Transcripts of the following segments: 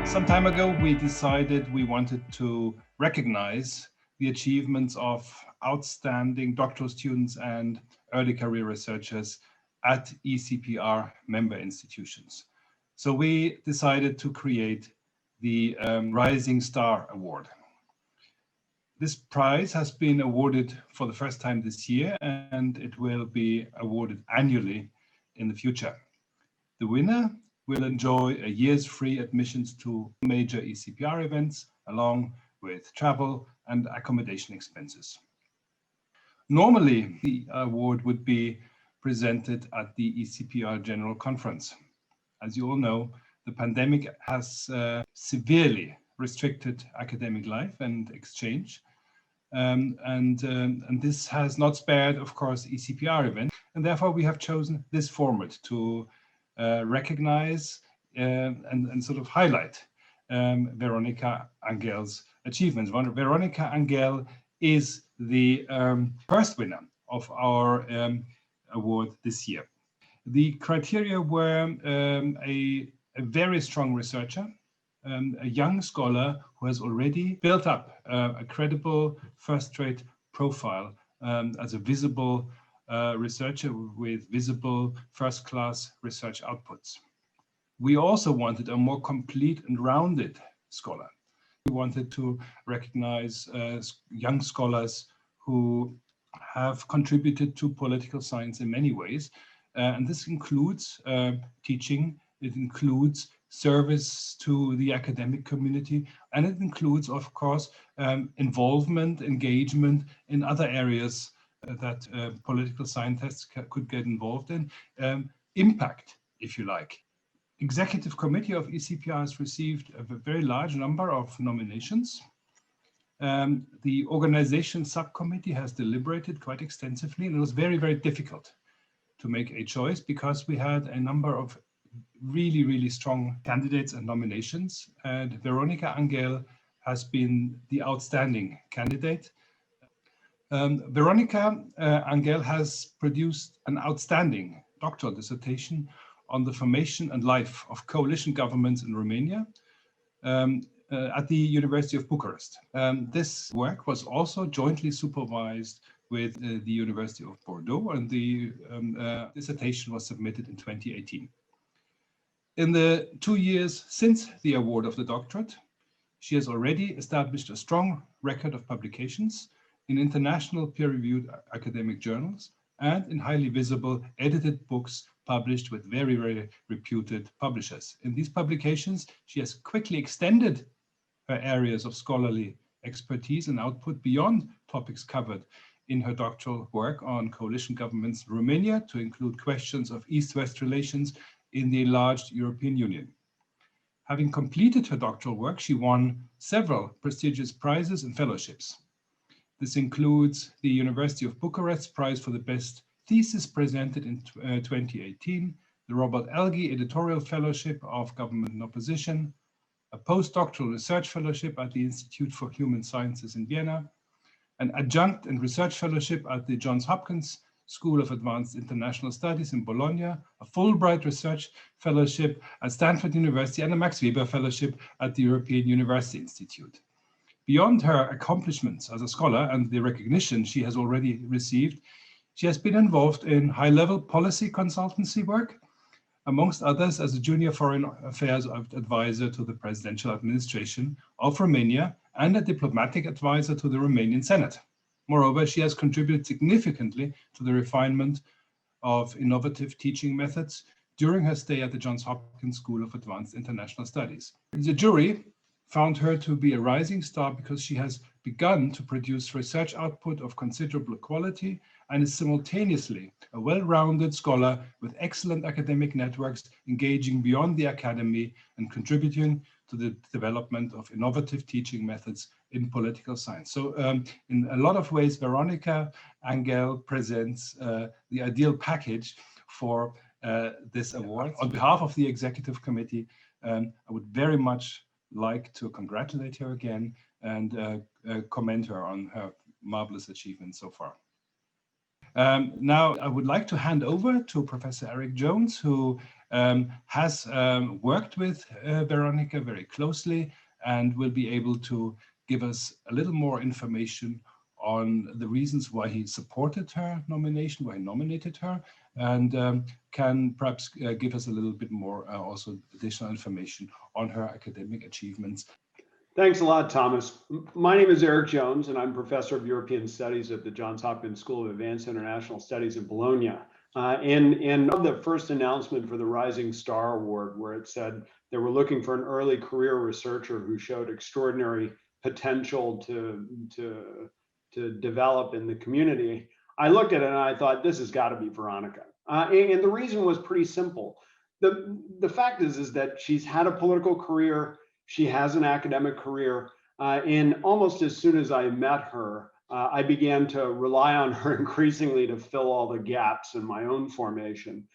Some time ago, we decided we wanted to recognize the achievements of outstanding doctoral students and early career researchers at ECPR member institutions. So we decided to create the Rising Star Award. This prize has been awarded for the first time this year, and it will be awarded annually in the future. The winner will enjoy a year's free admissions to major ECPR events, along with travel and accommodation expenses. Normally, the award would be presented at the ECPR General Conference. As you all know, the pandemic has severely restricted academic life and exchange. And this has not spared, of course, ECPR events. And therefore, we have chosen this format to recognize and sort of highlight Veronica Angel's achievements. Veronica Angel is the first winner of our award this year. The criteria were a very strong researcher, a young scholar who has already built up a credible first-rate profile as a visible researcher with visible first-class research outputs. We also wanted a more complete and rounded scholar. We wanted to recognize young scholars who have contributed to political science in many ways. And this includes teaching, it includes service to the academic community, and it includes, of course, involvement, engagement in other areas that political scientists could get involved in, impact, if you like. Executive Committee of ECPR has received a very large number of nominations. The organization subcommittee has deliberated quite extensively, and it was very, very difficult to make a choice because we had a number of really, really strong candidates and nominations. And Veronica Angel has been the outstanding candidate. Veronica Angel has produced an outstanding doctoral dissertation on the formation and life of coalition governments in Romania at the University of Bucharest. This work was also jointly supervised with the University of Bordeaux, and the dissertation was submitted in 2018. In the 2 years since the award of the doctorate, she has already established a strong record of publications in international peer-reviewed academic journals and in highly visible edited books published with very, very reputed publishers. In these publications, she has quickly extended her areas of scholarly expertise and output beyond topics covered in her doctoral work on coalition governments in Romania to include questions of East-West relations in the enlarged European Union. Having completed her doctoral work, she won several prestigious prizes and fellowships. This includes the University of Bucharest Prize for the Best Thesis presented in 2018, the Robert Elgi Editorial Fellowship of Government and Opposition, a postdoctoral research fellowship at the Institute for Human Sciences in Vienna, an adjunct and research fellowship at the Johns Hopkins School of Advanced International Studies in Bologna, a Fulbright Research Fellowship at Stanford University, and a Max Weber Fellowship at the European University Institute. Beyond her accomplishments as a scholar and the recognition she has already received, she has been involved in high-level policy consultancy work, amongst others as a junior foreign affairs advisor to the presidential administration of Romania and a diplomatic advisor to the Romanian Senate. Moreover, she has contributed significantly to the refinement of innovative teaching methods during her stay at the Johns Hopkins School of Advanced International Studies. The jury found her to be a rising star because she has begun to produce research output of considerable quality and is simultaneously a well-rounded scholar with excellent academic networks engaging beyond the academy and contributing to the development of innovative teaching methods in political science. So in a lot of ways, Veronica Angel presents the ideal package for this award. On behalf of the Executive Committee, I would very much like to congratulate her again and commend her on her marvelous achievements so far. Now, I would like to hand over to Professor Eric Jones, who has worked with Veronica very closely and will be able to give us a little more information on the reasons why he supported her nomination, why he nominated her, and can perhaps give us a little bit more also additional information on her academic achievements. Thanks a lot, Thomas. My name is Eric Jones, and I'm professor of European Studies at the Johns Hopkins School of Advanced International Studies in Bologna. And the first announcement for the Rising Star Award, where it said they were looking for an early career researcher who showed extraordinary potential to develop in the community, I looked at it and I thought, this has got to be Veronica. And the reason was pretty simple. The fact is that she's had a political career, she has an academic career, and almost as soon as I met her, I began to rely on her increasingly to fill all the gaps in my own formation.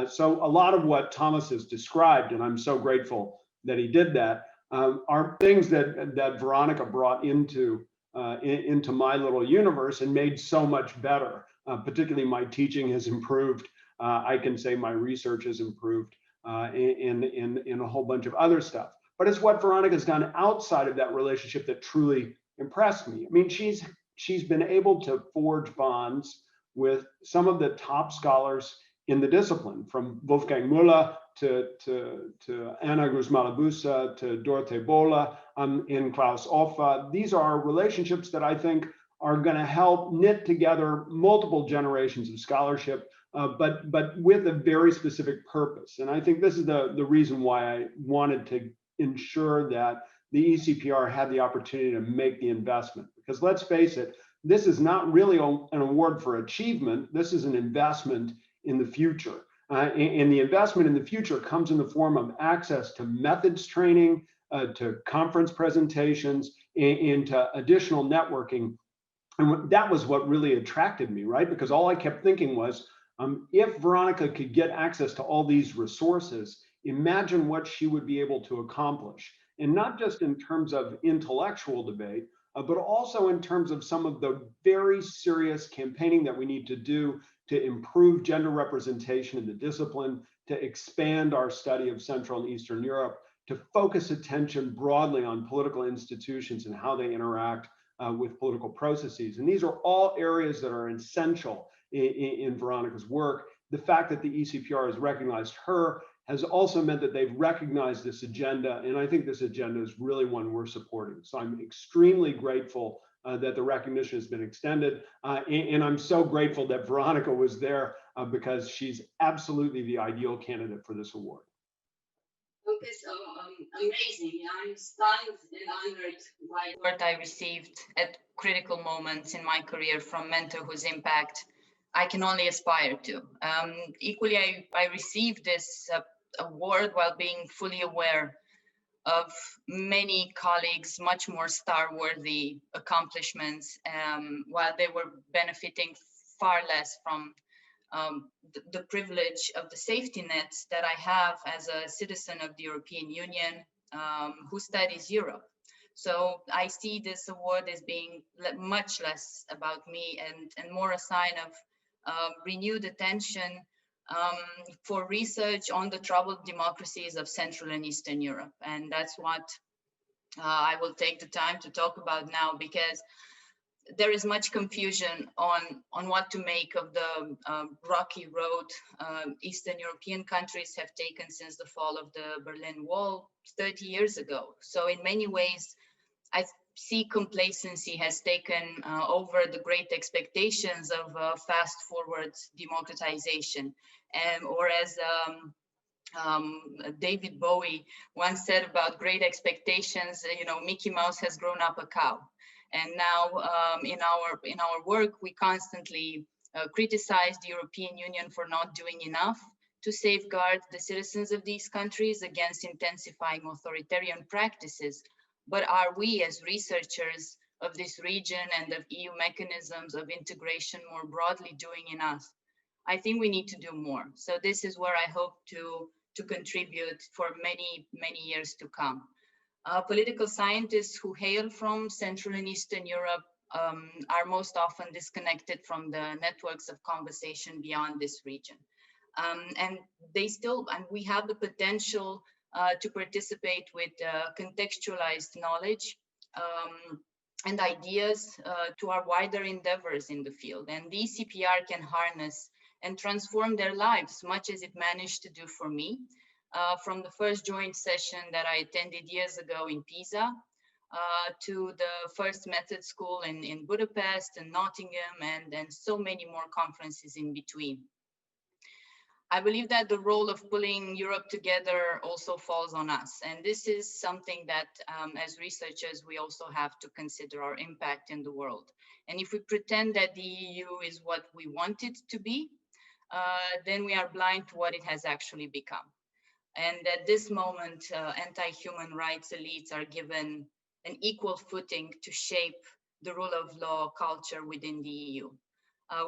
So a lot of what Thomas has described, and I'm so grateful that he did that, are things that Veronica brought into my little universe and made so much better. Particularly my teaching has improved. I can say my research has improved in a whole bunch of other stuff. But it's what Veronica's done outside of that relationship that truly impressed me. I mean, she's been able to forge bonds with some of the top scholars in the discipline, from Wolfgang Müller to Anna Guzmalabusa to Dorothee Bohler and Klaus Offa. These are relationships that I think are going to help knit together multiple generations of scholarship, but with a very specific purpose. And I think this is the reason why I wanted to ensure that the ECPR had the opportunity to make the investment. Because let's face it, this is not really an award for achievement. This is an investment in the future. And the investment in the future comes in the form of access to methods training, to conference presentations, and to additional networking. And that was what really attracted me, right? Because all I kept thinking was, if Veronica could get access to all these resources, imagine what she would be able to accomplish. And not just in terms of intellectual debate, but also in terms of some of the very serious campaigning that we need to do to improve gender representation in the discipline, to expand our study of Central and Eastern Europe, to focus attention broadly on political institutions and how they interact with political processes. And these are all areas that are essential in Veronica's work. The fact that the ECPR has recognized her has also meant that they've recognized this agenda, and I think this agenda is really one we're supporting. So I'm extremely grateful that the recognition has been extended, and I'm so grateful that Veronica was there because she's absolutely the ideal candidate for this award. Okay, so amazing. I'm stunned and honored by the award I received at critical moments in my career from a mentor whose impact I can only aspire to. Equally, I received this award while being fully aware of many colleagues' much more star-worthy accomplishments, while they were benefiting far less from the privilege of the safety nets that I have as a citizen of the European Union who studies Europe. So I see this award as being much less about me and more a sign of renewed attention for research on the troubled democracies of Central and Eastern Europe. And that's what I will take the time to talk about now, because there is much confusion on what to make of the rocky road Eastern European countries have taken since the fall of the Berlin Wall 30 years ago. So in many ways, I see complacency has taken over the great expectations of fast forward democratization. Or as David Bowie once said about great expectations, you know, Mickey Mouse has grown up a cow. And now in our work, we constantly criticize the European Union for not doing enough to safeguard the citizens of these countries against intensifying authoritarian practices. But are we, as researchers of this region and of EU mechanisms of integration more broadly, doing enough? I think we need to do more. So this is where I hope to contribute for many, many years to come. Political scientists who hail from Central and Eastern Europe are most often disconnected from the networks of conversation beyond this region. And we have the potential to participate with contextualized knowledge and ideas to our wider endeavors in the field. And the ECPR can harness and transform their lives, much as it managed to do for me. From the first joint session that I attended years ago in Pisa, to the first method school in Budapest and Nottingham, and so many more conferences in between. I believe that the role of pulling Europe together also falls on us. And this is something that as researchers, we also have to consider our impact in the world. And if we pretend that the EU is what we want it to be, then we are blind to what it has actually become. And at this moment, anti-human rights elites are given an equal footing to shape the rule of law culture within the EU.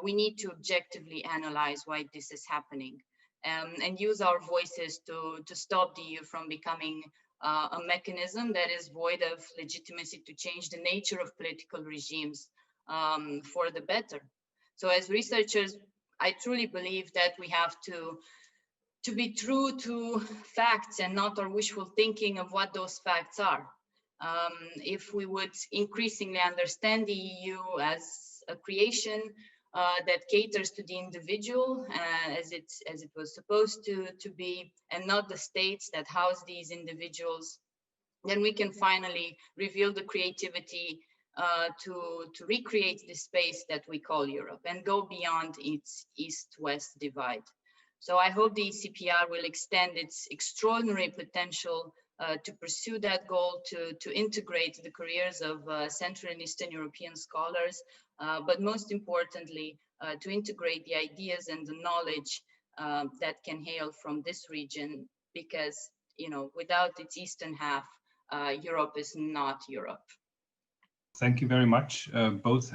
We need to objectively analyze why this is happening and use our voices to stop the EU from becoming a mechanism that is void of legitimacy to change the nature of political regimes for the better. So as researchers, I truly believe that we have to be true to facts and not our wishful thinking of what those facts are. If we would increasingly understand the EU as a creation that caters to the individual as it was supposed to be, and not the states that house these individuals, then we can finally reveal the creativity to recreate the space that we call Europe and go beyond its East-West divide. So I hope the ECPR will extend its extraordinary potential to pursue that goal, to integrate the careers of Central and Eastern European scholars, but most importantly, to integrate the ideas and the knowledge that can hail from this region, because, you know, without its eastern half, Europe is not Europe. Thank you very much, both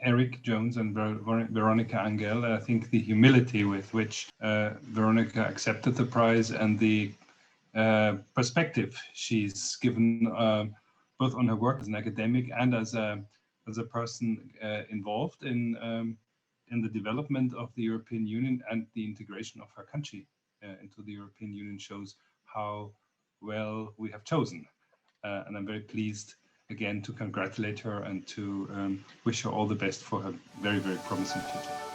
Eric Jones and Veronica Angel. I think the humility with which Veronica accepted the prize and the perspective she's given both on her work as an academic and as a person involved in the development of the European Union and the integration of her country into the European Union shows how well we have chosen. And I'm very pleased again to congratulate her and to wish her all the best for her very, very promising future.